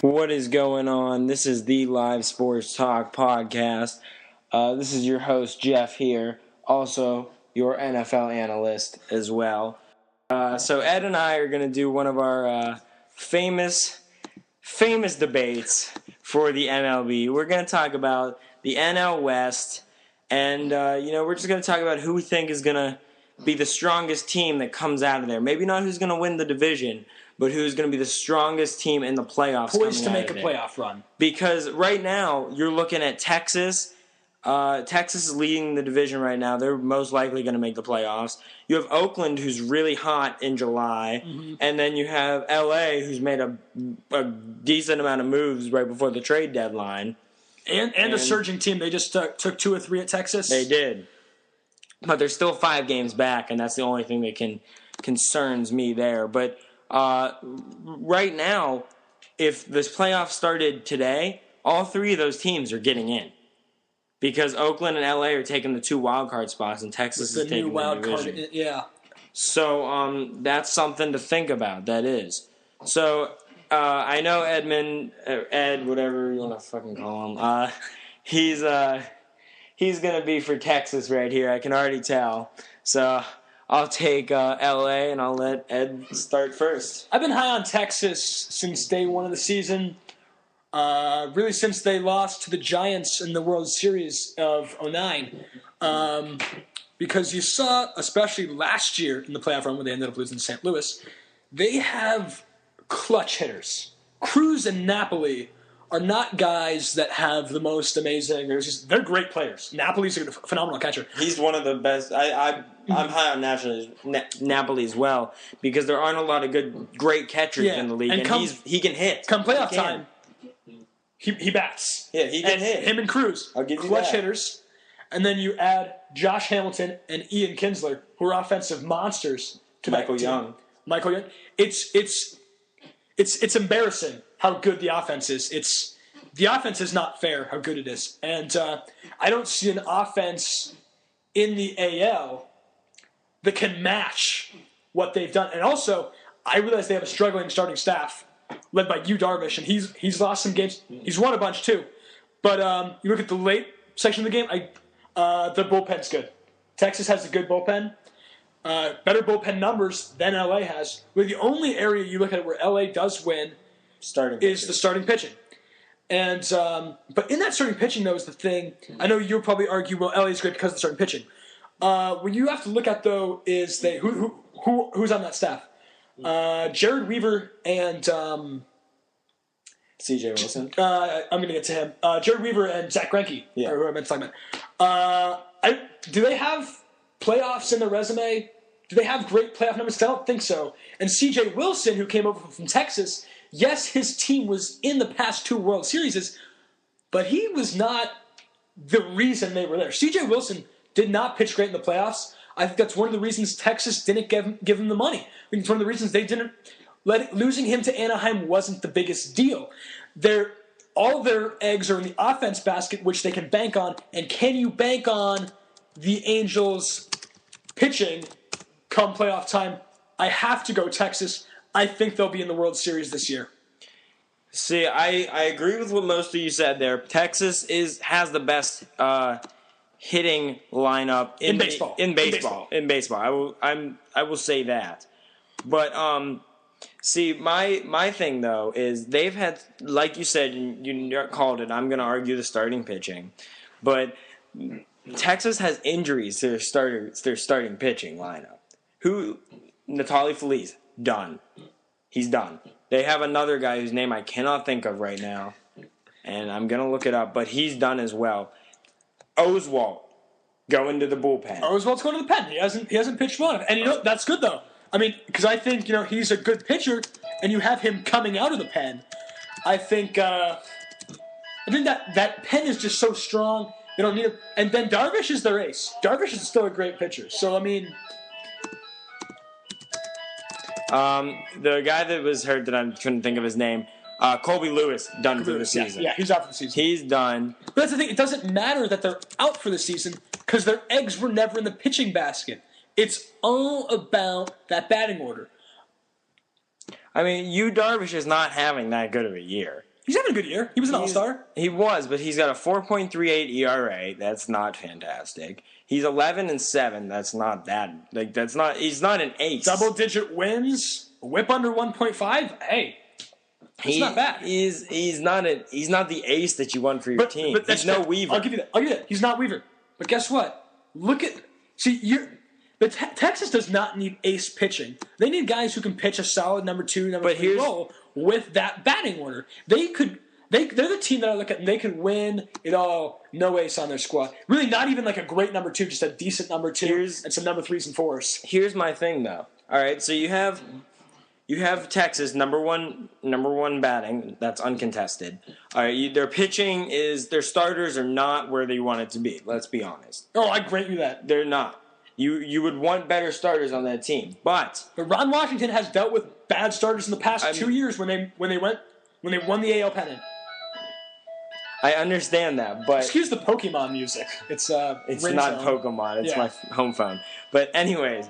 What is going on? This is the Live Sports Talk podcast. This is your host, Jeff, here. Also, your NFL analyst as well. So Ed and I are going to do one of our famous debates for the MLB. We're going to talk about the NL West, and we're just going to talk about who we think is going to be the strongest team that comes out of there. Maybe not who's going to win the division, but who's going to be the strongest team in the playoffs. Poised to make a playoff run. Because right now, you're looking at Texas. Texas is leading the division right now. They're most likely going to make the playoffs. You have Oakland, who's really hot in July. Mm-hmm. And then you have L.A., who's made a decent amount of moves right before the trade deadline. And a surging team. They just took 2 or 3 at Texas. They did. But they're still 5 games back, and that's the only thing that concerns me there. But right now, if this playoff started today, all 3 of those teams are getting in. Because Oakland and LA are taking the 2 wild card spots, and Texas is taking the division. Card, yeah. So that's something to think about. That is. So I know Ed, whatever you want to fucking call him. He's gonna be for Texas right here. I can already tell. So I'll take LA, and I'll let Ed start first. I've been high on Texas since day 1 of the season. Really since they lost to the Giants in the World Series of 2009. Because you saw, especially last year in the playoff run when they ended up losing to St. Louis, they have clutch hitters. Cruz and Napoli are not guys that have the most amazing. They're great players. Napoli's a phenomenal catcher. He's one of the best. I'm high on Napoli as well because there aren't a lot of great catchers in the league, and he can hit. Come playoff time, he bats. Yeah, he can hit. Him and Cruz, I'll give you clutch that. hitters, and then you add Josh Hamilton and Ian Kinsler, who are offensive monsters. To Michael Young. It's embarrassing how good the offense is. The offense is not fair how good it is. And I don't see an offense in the AL that can match what they've done. And also, I realize they have a struggling starting staff led by Yu Darvish, and he's lost some games. He's won a bunch too. But you look at the late section of the game, the bullpen's good. Texas has a good bullpen. Better bullpen numbers than LA has. Well, the only area you look at where LA does win is the starting pitching. And but in that starting pitching, though, is the thing. I know you'll probably argue, well, LA is great because of the starting pitching. What you have to look at, though, is who's on that staff. Jared Weaver and C.J. Wilson. I'm going to get to him. Jared Weaver and Zach Greinke are who I meant to talk about. Do they have playoffs in their resume? Do they have great playoff numbers? I don't think so. And C.J. Wilson, who came over from Texas, yes, his team was in the past 2 World Series, but he was not the reason they were there. C.J. Wilson did not pitch great in the playoffs. I think that's one of the reasons Texas didn't give him the money. I think it's one of the reasons they didn't losing him to Anaheim wasn't the biggest deal. All their eggs are in the offense basket, which they can bank on. And can you bank on the Angels pitching come playoff time? I have to go Texas. I think they'll be in the World Series this year. See, I agree with what most of you said there. Texas has the best hitting lineup in baseball. In baseball, I will say that. But see, my thing though is they've had, like you said, you called it. I'm going to argue the starting pitching, but Texas has injuries to their starting pitching lineup. Natali Feliz, done. He's done. They have another guy whose name I cannot think of right now, and I'm going to look it up, but he's done as well. Oswalt, going to the bullpen. Oswalt's going to the pen. He hasn't pitched well. And that's good though. I mean, because I think he's a good pitcher, and you have him coming out of the pen. I think that pen is just so strong. They don't need it. And then Darvish is their ace. Darvish is still a great pitcher. So I mean, the guy that was hurt that I couldn't think of his name, Colby Lewis, done for the season. Yeah, he's out for the season. He's done. But that's the thing. It doesn't matter that they're out for the season because their eggs were never in the pitching basket. It's all about that batting order. I mean, Yu Darvish is not having that good of a year. He's having a good year. He was an all-star. He was, but he's got a 4.38 ERA. That's not fantastic. He's 11-7. That's not that. Like that's not. He's not an ace. Double-digit wins. Whip under 1.5. Hey, that's not bad. He's not the ace that you want for your team. But he's no Weaver. I'll give you that. He's not Weaver. But guess what? Texas does not need ace pitching. They need guys who can pitch a solid number 2, number 3 role with that batting order. They're the team that I look at, and they could win it all. No ace on their squad. Really, not even like a great number 2, just a decent number 2 and some number 3s and 4s. Here's my thing, though. All right, so you have Texas number one batting. That's uncontested. All right, their pitching their starters are not where they want it to be. Let's be honest. Oh, I grant you that they're not. You would want better starters on that team, but Ron Washington has dealt with bad starters in the past 2 years when they won the AL pennant. I understand that, but excuse the Pokemon music. It's not Pokemon. It's my home phone. But anyways,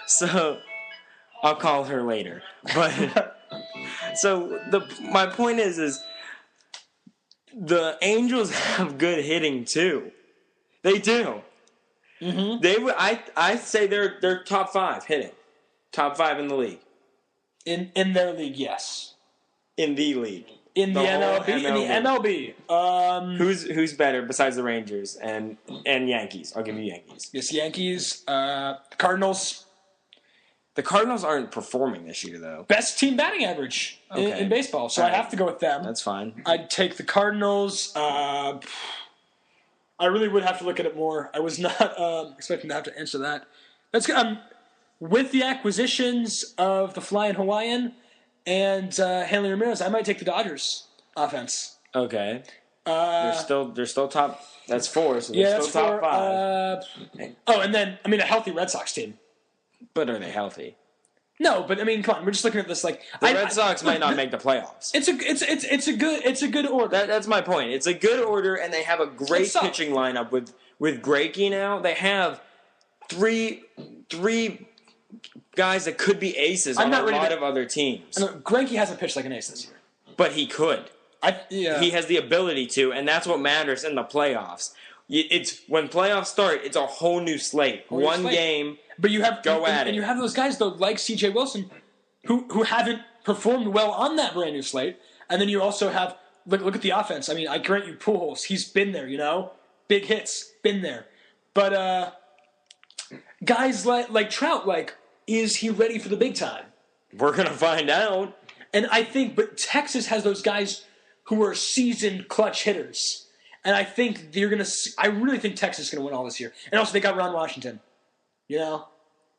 so I'll call her later. But so my point is the Angels have good hitting too. They do. Mm-hmm. I say they're top 5 hitting, top 5 in the league. In their league, yes. In the league. In the MLB. In the MLB. Who's better besides the Rangers and Yankees? I'll give you Yankees. Yes, Yankees. Cardinals. The Cardinals aren't performing this year, though. Best team batting average in baseball, so I have to go with them. That's fine. I'd take the Cardinals. I really would have to look at it more. I was not expecting to have to answer that. That's good. With the acquisitions of the Flying Hawaiian and Hanley Ramirez, I might take the Dodgers offense. Okay. They're still top. That's 4, so they're still top 5. And then a healthy Red Sox team. But are they healthy? No, but come on, we're just looking at this like the Red Sox might not make the playoffs. It's a good order. That's my point. It's a good order, and they have a great pitching lineup with Greinke now. They have three guys that could be aces on a lot of other teams. Greinke hasn't pitched like an ace this year, but he could. He has the ability to, and that's what matters in the playoffs. It's when playoffs start, it's a whole new slate. One game. But you have and you have those guys though, like C.J. Wilson, who haven't performed well on that brand new slate. And then you also have look at the offense. I grant you Pujols, he's been there, big hits, been there. But guys like Trout, is he ready for the big time? We're gonna find out. And but Texas has those guys who are seasoned clutch hitters, and I think I really think Texas is gonna win all this year. And also they got Ron Washington.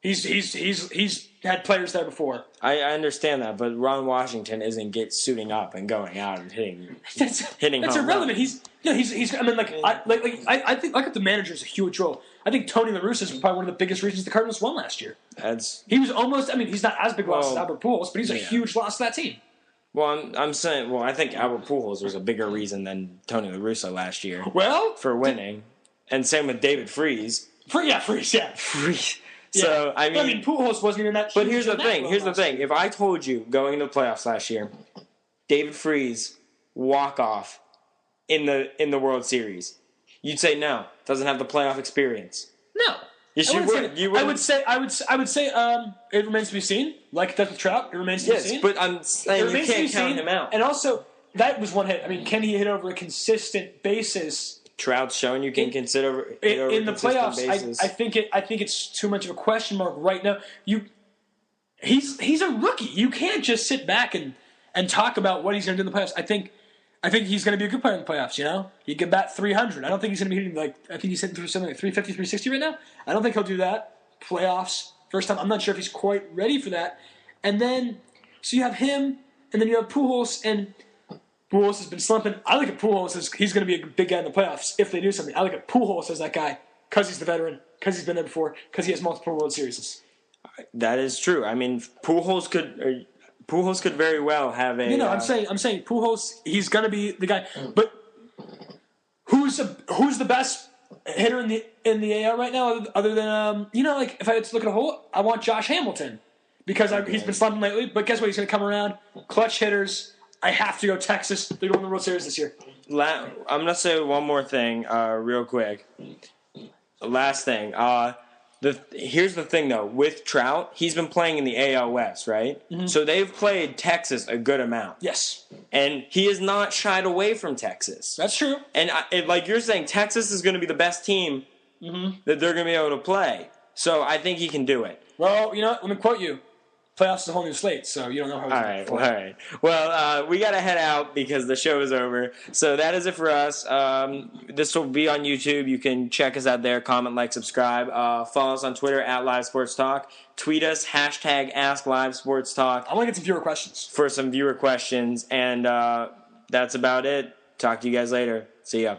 He's had players there before. I understand that, but Ron Washington isn't suiting up and going out and hitting. That's irrelevant. Runs. I think the manager is a huge role. I think Tony La Russa is probably one of the biggest reasons the Cardinals won last year. He was almost. He's not as big loss as Albert Pujols, but he's a huge loss to that team. Well, I'm saying. Well, I think Albert Pujols was a bigger reason than Tony La Russa last year. Well, for winning, and same with David Freese. Freese. So, Pujols wasn't even that. But here's the thing. If I told you going into the playoffs last year, David Freese walk off in the World Series, you'd say no. Doesn't have the playoff experience. No. Yes, you would. I would say. It remains to be seen. Like it does with Trout, it remains to be seen. Yes, but I'm saying you can't count him out. And also, that was one hit. Can he hit over a consistent basis? Trout's showing you can consider in the playoffs. Basis. I think it's too much of a question mark right now. He's a rookie. You can't just sit back and talk about what he's going to do in the playoffs. I think he's going to be a good player in the playoffs. He can bat 300. I don't think he's going to be hitting I think he's hitting through something like 350, 360 right now. I don't think he'll do that. Playoffs first time. I'm not sure if he's quite ready for that. And then so you have him, and then you have Pujols and. Pujols has been slumping. I look at Pujols as he's going to be a big guy in the playoffs if they do something. I look at Pujols as that guy because he's the veteran, because he's been there before, because he has multiple World Series. That is true. Pujols could very well have a. I'm saying Pujols. He's going to be the guy. But who's the best hitter in the AL right now? Other than if I had to look at a whole, I want Josh Hamilton because he's been slumping lately. But guess what? He's going to come around. Clutch hitters. I have to go Texas. They're going to the World Series this year. I'm going to say one more thing real quick. Last thing. Here's the thing, though. With Trout, he's been playing in the AL West, right? Mm-hmm. So they've played Texas a good amount. Yes. And he has not shied away from Texas. That's true. And like you're saying, Texas is going to be the best team that they're going to be able to play. So I think he can do it. Well, you know what? Let me quote you. Playoffs is a whole new slate, so you don't know how it's going to All right. Well, we got to head out because the show is over. So that is it for us. This will be on YouTube. You can check us out there. Comment, like, subscribe. Follow us on Twitter at LiveSportsTalk. Tweet us, #AskLiveSportsTalk. I want to get some viewer questions. For some viewer questions. And that's about it. Talk to you guys later. See ya.